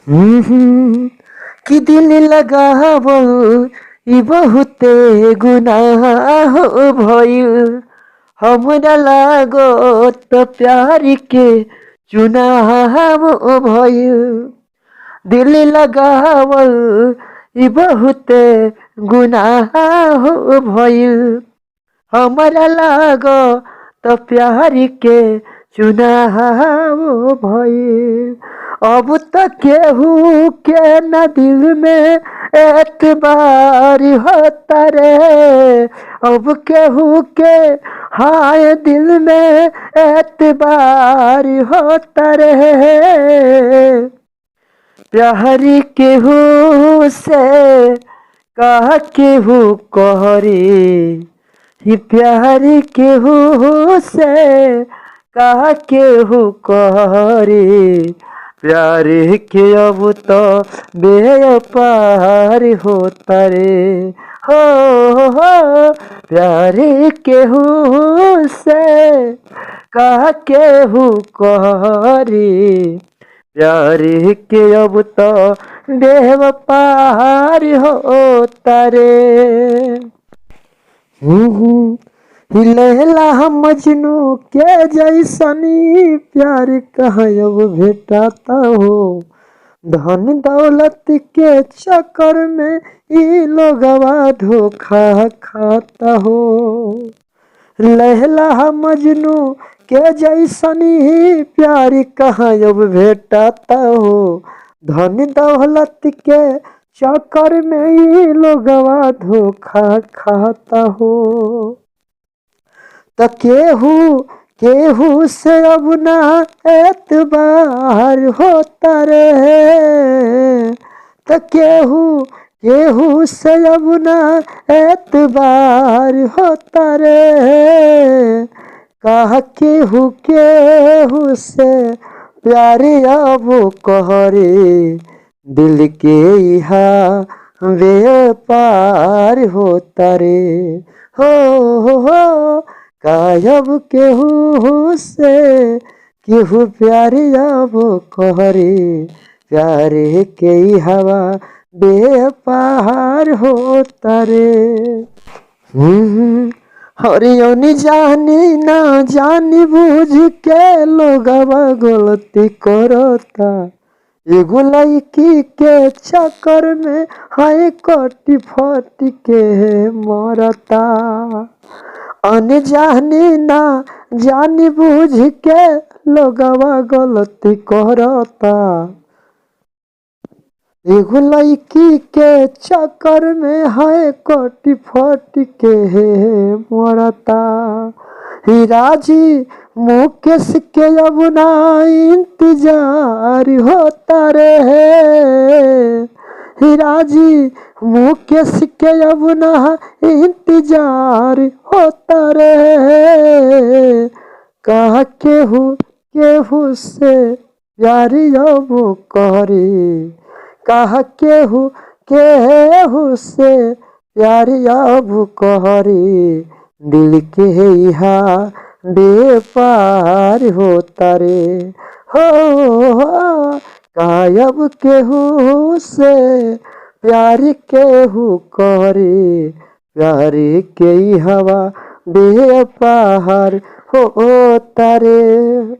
हम्म, कि दिल लगावल ई बहुते गुनाह हो भइल। हमरा लागत प्यार के चुनाव भइल। दिल लगावल ई बहुते गुनाह हो भइल। हमरा लागत प्यार के चुनाव भइल। अब तो केहू के न दिल में एतबार होता रे। अब केहू के हाय दिल में एतबार होता रे। प्यार केहू से कह केहू कहरी। ही प्यार केहू से कह केहू कहरी। प्यार के अब तो बेपार होता रे। हो प्यार केहू से कह केहू कहरी। प्यार के अब तो बेवफार होता रे। लैला मजनू के जैसनी प्यार कहाँ अब भेटाता हो। धन दौलत के चक्कर में ई लोगवा धोखा खाता हो। लैला मजनू के जैसनी प्यार कहाँ अब भेटाता हो। धन दौलत के चक्कर में ही लोगवा धोखा खाता हो। तो केहू से अब ना एतबार होता रे। तो केहू से अब ना एतबार होता रे। कह केहू से प्यार अब कहरे। दिल के यहाँ व्यापार होता रे। हो कायब केहू से केहू प्यार अब कहरे। प्यार के हवा बेपार होता रे। हरियौनी जानी ना जानी बूझ के लोगवा गलती करता। एगो लड़की के चक्कर में हाय कटी फटी के मरता। अनजानी ना जानी बूझ के लोगवा गलती करता। एगो लड़की के चक्कर में हाय कटी फटी के मरता। हिराजी मुकेश के अब ना इंतजार होता रे। हिराजी मुकेश के अब ना इंतजार होता रे। कह केहू से प्यार अब करे। कह केहू से प्यार अब कहरे। दिल के यहाँ बेपार होता रे। हो कायब केहू से प्यार केहू करे। प्यार के हवा बेपार होता रे।